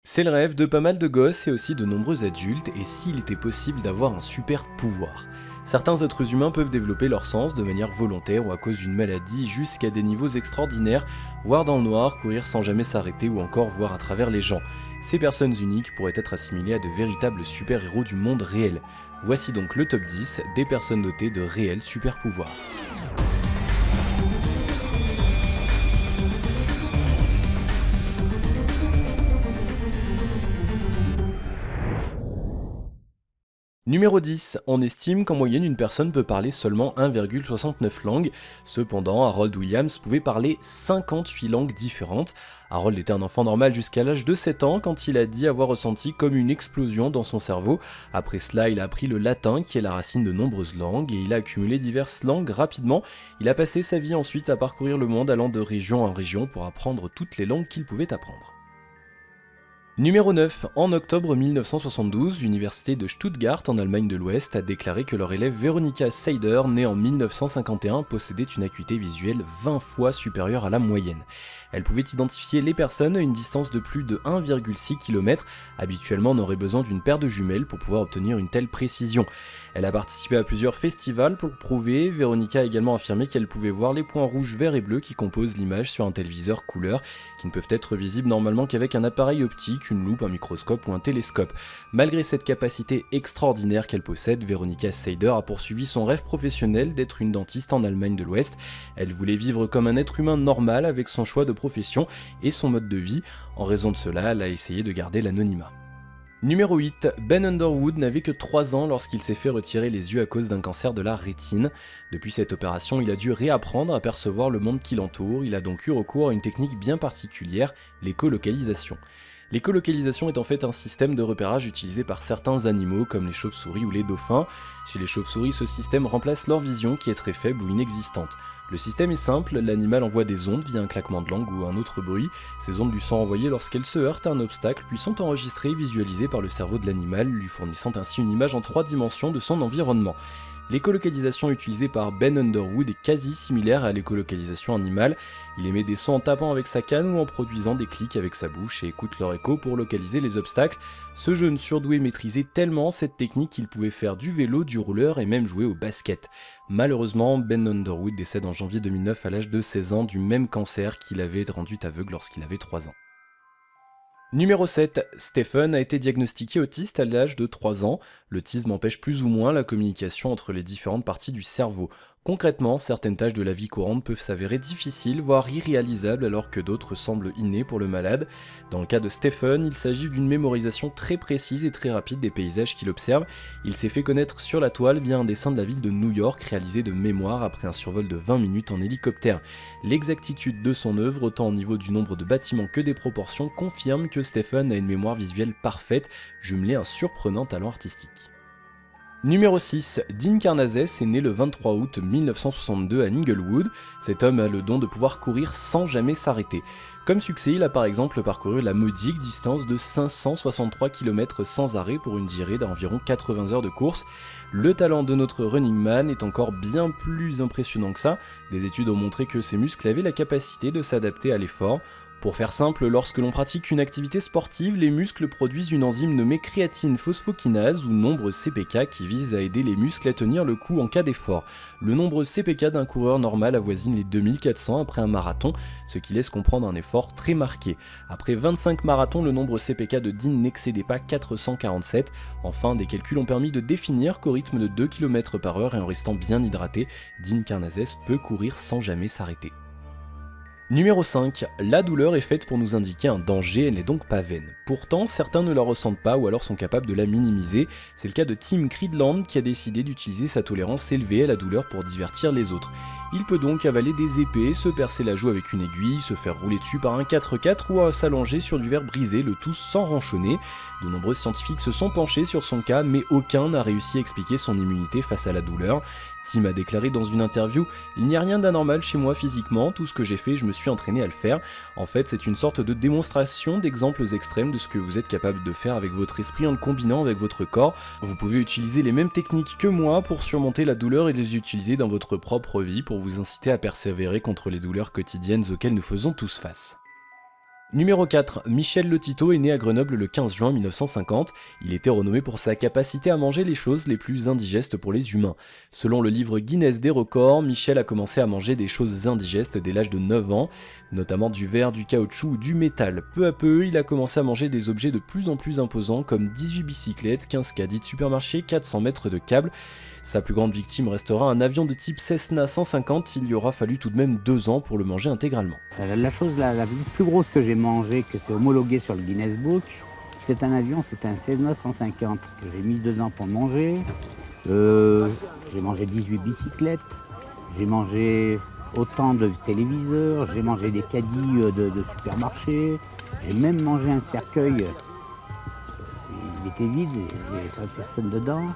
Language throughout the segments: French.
C'est le rêve de pas mal de gosses et aussi de nombreux adultes, et s'il était possible d'avoir un super pouvoir. Certains êtres humains peuvent développer leur sens de manière volontaire ou à cause d'une maladie jusqu'à des niveaux extraordinaires, voir dans le noir, courir sans jamais s'arrêter ou encore voir à travers les gens. Ces personnes uniques pourraient être assimilées à de véritables super-héros du monde réel. Voici donc le top 10 des personnes dotées de réels super-pouvoirs. Numéro 10, on estime qu'en moyenne une personne peut parler seulement 1,69 langues. Cependant, Harold Williams pouvait parler 58 langues différentes. Harold était un enfant normal jusqu'à l'âge de 7 ans quand il a dit avoir ressenti comme une explosion dans son cerveau. Après cela, il a appris le latin qui est la racine de nombreuses langues et il a accumulé diverses langues rapidement. Il a passé sa vie ensuite à parcourir le monde allant de région en région pour apprendre toutes les langues qu'il pouvait apprendre. Numéro 9. En octobre 1972, l'université de Stuttgart en Allemagne de l'Ouest a déclaré que leur élève Veronica Seider, née en 1951, possédait une acuité visuelle 20 fois supérieure à la moyenne. Elle pouvait identifier les personnes à une distance de plus de 1,6 km. Habituellement, on aurait besoin d'une paire de jumelles pour pouvoir obtenir une telle précision. Elle a participé à plusieurs festivals pour le prouver. Veronica a également affirmé qu'elle pouvait voir les points rouges, verts et bleus qui composent l'image sur un téléviseur couleur, qui ne peuvent être visibles normalement qu'avec un appareil optique, une loupe, un microscope ou un télescope. Malgré cette capacité extraordinaire qu'elle possède, Veronica Seider a poursuivi son rêve professionnel d'être une dentiste en Allemagne de l'Ouest. Elle voulait vivre comme un être humain normal avec son choix de profession et son mode de vie. En raison de cela, elle a essayé de garder l'anonymat. Numéro 8, Ben Underwood n'avait que 3 ans lorsqu'il s'est fait retirer les yeux à cause d'un cancer de la rétine. Depuis cette opération, il a dû réapprendre à percevoir le monde qui l'entoure, il a donc eu recours à une technique bien particulière, l'écolocalisation. L'écolocalisation est en fait un système de repérage utilisé par certains animaux comme les chauves-souris ou les dauphins. Chez les chauves-souris, ce système remplace leur vision qui est très faible ou inexistante. Le système est simple, l'animal envoie des ondes via un claquement de langue ou un autre bruit. Ces ondes lui sont envoyées lorsqu'elle se heurte à un obstacle, puis sont enregistrées et visualisées par le cerveau de l'animal, lui fournissant ainsi une image en 3 dimensions de son environnement. L'écolocalisation utilisée par Ben Underwood est quasi similaire à l'écolocalisation animale. Il émet des sons en tapant avec sa canne ou en produisant des clics avec sa bouche et écoute leur écho pour localiser les obstacles. Ce jeune surdoué maîtrisait tellement cette technique qu'il pouvait faire du vélo, du rouleur et même jouer au basket. Malheureusement, Ben Underwood décède en janvier 2009 à l'âge de 16 ans du même cancer qui l'avait rendu aveugle lorsqu'il avait 3 ans. Numéro 7, Stephen a été diagnostiqué autiste à l'âge de 3 ans. L'autisme empêche plus ou moins la communication entre les différentes parties du cerveau. Concrètement, certaines tâches de la vie courante peuvent s'avérer difficiles, voire irréalisables, alors que d'autres semblent innées pour le malade. Dans le cas de Stephen, il s'agit d'une mémorisation très précise et très rapide des paysages qu'il observe. Il s'est fait connaître sur la toile via un dessin de la ville de New York réalisé de mémoire après un survol de 20 minutes en hélicoptère. L'exactitude de son œuvre, autant au niveau du nombre de bâtiments que des proportions, confirme que Stephen a une mémoire visuelle parfaite, jumelée à un surprenant talent artistique. Numéro 6, Dean Karnazes est né le 23 août 1962 à Inglewood. Cet homme a le don de pouvoir courir sans jamais s'arrêter. Comme succès, il a par exemple parcouru la modique distance de 563 km sans arrêt pour une durée d'environ 80 heures de course. Le talent de notre running man est encore bien plus impressionnant que ça. Des études ont montré que ses muscles avaient la capacité de s'adapter à l'effort. Pour faire simple, lorsque l'on pratique une activité sportive, les muscles produisent une enzyme nommée créatine phosphokinase ou nombre CPK qui vise à aider les muscles à tenir le coup en cas d'effort. Le nombre CPK d'un coureur normal avoisine les 2400 après un marathon, ce qui laisse comprendre un effort très marqué. Après 25 marathons, le nombre CPK de Dean n'excédait pas 447. Enfin, des calculs ont permis de définir qu'au rythme de 2 km/h et en restant bien hydraté, Dean Karnazes peut courir sans jamais s'arrêter. Numéro 5, la douleur est faite pour nous indiquer un danger, elle n'est donc pas vaine. Pourtant, certains ne la ressentent pas ou alors sont capables de la minimiser. C'est le cas de Tim Creedland qui a décidé d'utiliser sa tolérance élevée à la douleur pour divertir les autres. Il peut donc avaler des épées, se percer la joue avec une aiguille, se faire rouler dessus par un 4x4 ou s'allonger sur du verre brisé, le tout sans ronchonner. De nombreux scientifiques se sont penchés sur son cas, mais aucun n'a réussi à expliquer son immunité face à la douleur. Tim a déclaré dans une interview « Il n'y a rien d'anormal chez moi physiquement, tout ce que j'ai fait, je me suis entraîné à le faire. En fait, c'est une sorte de démonstration d'exemples extrêmes de ce que vous êtes capable de faire avec votre esprit en le combinant avec votre corps. Vous pouvez utiliser les mêmes techniques que moi pour surmonter la douleur et les utiliser dans votre propre vie pour vous inciter à persévérer contre les douleurs quotidiennes auxquelles nous faisons tous face. » Numéro 4, Michel Lotito est né à Grenoble le 15 juin 1950. Il était renommé pour sa capacité à manger les choses les plus indigestes pour les humains. Selon le livre Guinness des records, Michel a commencé à manger des choses indigestes dès l'âge de 9 ans, notamment du verre, du caoutchouc ou du métal. Peu à peu, il a commencé à manger des objets de plus en plus imposants comme 18 bicyclettes, 15 caddies de supermarché, 400 mètres de câbles. Sa plus grande victime restera un avion de type Cessna 150, il lui aura fallu tout de même 2 ans pour le manger intégralement. La chose la plus grosse que j'ai mangée, que c'est homologué sur le Guinness Book, c'est un avion, c'est un Cessna 150 que j'ai mis 2 ans pour manger. J'ai mangé 18 bicyclettes, j'ai mangé autant de téléviseurs, j'ai mangé des caddies de supermarché, j'ai même mangé un cercueil, il était vide, il n'y avait pas personne dedans.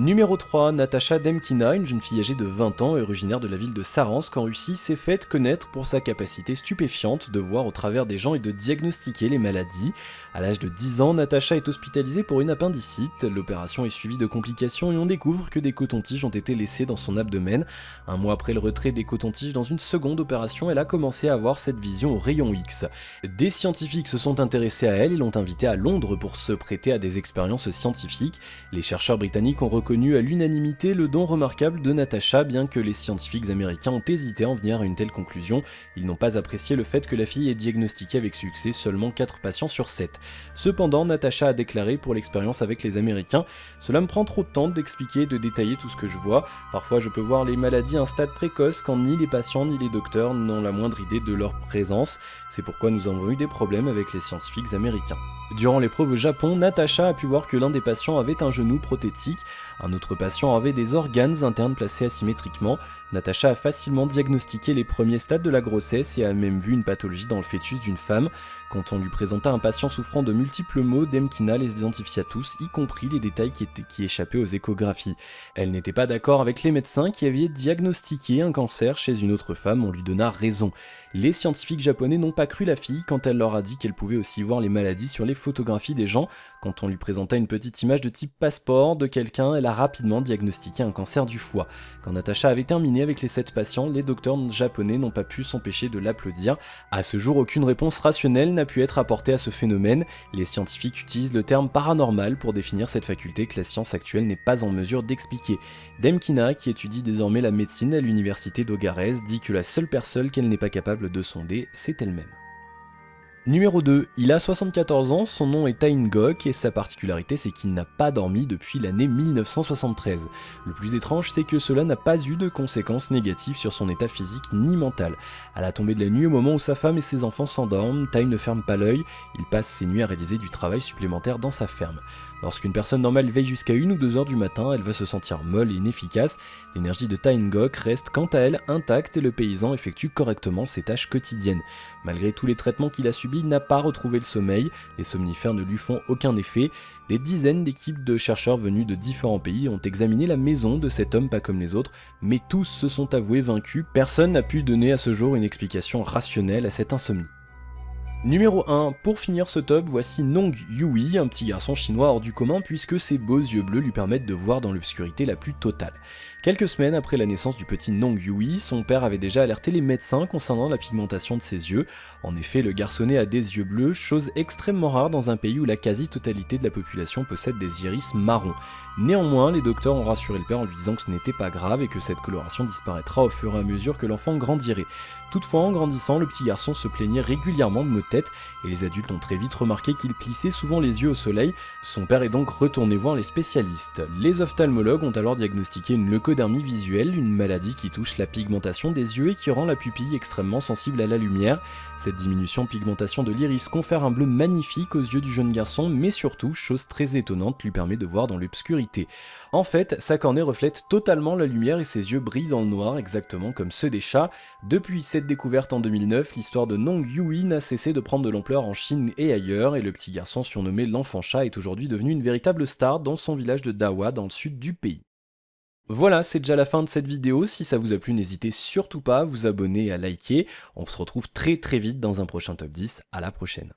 Numéro 3, Natacha Demkina, une jeune fille âgée de 20 ans et originaire de la ville de Saransk en Russie, s'est faite connaître pour sa capacité stupéfiante de voir au travers des gens et de diagnostiquer les maladies. À l'âge de 10 ans, Natacha est hospitalisée pour une appendicite. L'opération est suivie de complications et on découvre que des cotons-tiges ont été laissés dans son abdomen. Un mois après le retrait des cotons-tiges dans une seconde opération, elle a commencé à avoir cette vision au rayon X. Des scientifiques se sont intéressés à elle et l'ont invitée à Londres pour se prêter à des expériences scientifiques. Les chercheurs britanniques ont reconnu à l'unanimité le don remarquable de Natacha, bien que les scientifiques américains ont hésité à en venir à une telle conclusion. Ils n'ont pas apprécié le fait que la fille ait diagnostiqué avec succès seulement 4 patients sur 7. Cependant, Natacha a déclaré pour l'expérience avec les Américains: « Cela me prend trop de temps d'expliquer et de détailler tout ce que je vois. Parfois je peux voir les maladies à un stade précoce quand ni les patients ni les docteurs n'ont la moindre idée de leur présence. C'est pourquoi nous avons eu des problèmes avec les scientifiques américains. » Durant l'épreuve au Japon, Natacha a pu voir que l'un des patients avait un genou prothétique, un autre patient avait des organes internes placés asymétriquement. Natacha a facilement diagnostiqué les premiers stades de la grossesse et a même vu une pathologie dans le fœtus d'une femme. Quand on lui présenta un patient souffrant de multiples maux, Demkina les identifia tous, y compris les détails qui échappaient aux échographies. Elle n'était pas d'accord avec les médecins qui avaient diagnostiqué un cancer chez une autre femme, on lui donna raison. Les scientifiques japonais n'ont pas cru la fille quand elle leur a dit qu'elle pouvait aussi voir les maladies sur les photographies des gens. Quand on lui présenta une petite image de type passeport de quelqu'un, elle a rapidement diagnostiqué un cancer du foie. Quand Natacha avait terminé avec les 7 patients, les docteurs japonais n'ont pas pu s'empêcher de l'applaudir. À ce jour, aucune réponse rationnelle n'a pu être apportée à ce phénomène. Les scientifiques utilisent le terme paranormal pour définir cette faculté que la science actuelle n'est pas en mesure d'expliquer. Demkina, qui étudie désormais la médecine à l'université d'Ogarez, dit que la seule personne qu'elle n'est pas capable de sonder, c'est elle-même. Numéro 2, il a 74 ans, son nom est Tae In-gok et sa particularité c'est qu'il n'a pas dormi depuis l'année 1973. Le plus étrange c'est que cela n'a pas eu de conséquences négatives sur son état physique ni mental. À la tombée de la nuit, au moment où sa femme et ses enfants s'endorment, Tae ne ferme pas l'œil, il passe ses nuits à réaliser du travail supplémentaire dans sa ferme. Lorsqu'une personne normale veille jusqu'à 1 ou 2 heures du matin, elle va se sentir molle et inefficace. L'énergie de Tae In-gok reste quant à elle intacte et le paysan effectue correctement ses tâches quotidiennes. Malgré tous les traitements qu'il a subis, il n'a pas retrouvé le sommeil, les somnifères ne lui font aucun effet. Des dizaines d'équipes de chercheurs venus de différents pays ont examiné la maison de cet homme pas comme les autres, mais tous se sont avoués vaincus. Personne n'a pu donner à ce jour une explication rationnelle à cette insomnie. Numéro 1, pour finir ce top, voici Nong Yui, un petit garçon chinois hors du commun puisque ses beaux yeux bleus lui permettent de voir dans l'obscurité la plus totale. Quelques semaines après la naissance du petit Nong Yui, son père avait déjà alerté les médecins concernant la pigmentation de ses yeux. En effet, le garçonnet a des yeux bleus, chose extrêmement rare dans un pays où la quasi-totalité de la population possède des iris marrons. Néanmoins, les docteurs ont rassuré le père en lui disant que ce n'était pas grave et que cette coloration disparaîtra au fur et à mesure que l'enfant grandirait. Toutefois, en grandissant, le petit garçon se plaignait régulièrement de maux de tête et les adultes ont très vite remarqué qu'il plissait souvent les yeux au soleil. Son père est donc retourné voir les spécialistes. Les ophtalmologues ont alors diagnostiqué une leucodermie visuelle, une maladie qui touche la pigmentation des yeux et qui rend la pupille extrêmement sensible à la lumière. Cette diminution de pigmentation de l'iris confère un bleu magnifique aux yeux du jeune garçon, mais surtout, chose très étonnante, lui permet de voir dans l'obscurité. En fait, sa cornée reflète totalement la lumière et ses yeux brillent dans le noir, exactement comme ceux des chats. Depuis cette découverte en 2009, l'histoire de Nong Yui n'a cessé de prendre de l'ampleur en Chine et ailleurs, et le petit garçon surnommé l'enfant chat est aujourd'hui devenu une véritable star dans son village de Dawa dans le sud du pays. Voilà, c'est déjà la fin de cette vidéo. Si ça vous a plu, n'hésitez surtout pas à vous abonner et à liker. On se retrouve très vite dans un prochain top 10. À la prochaine.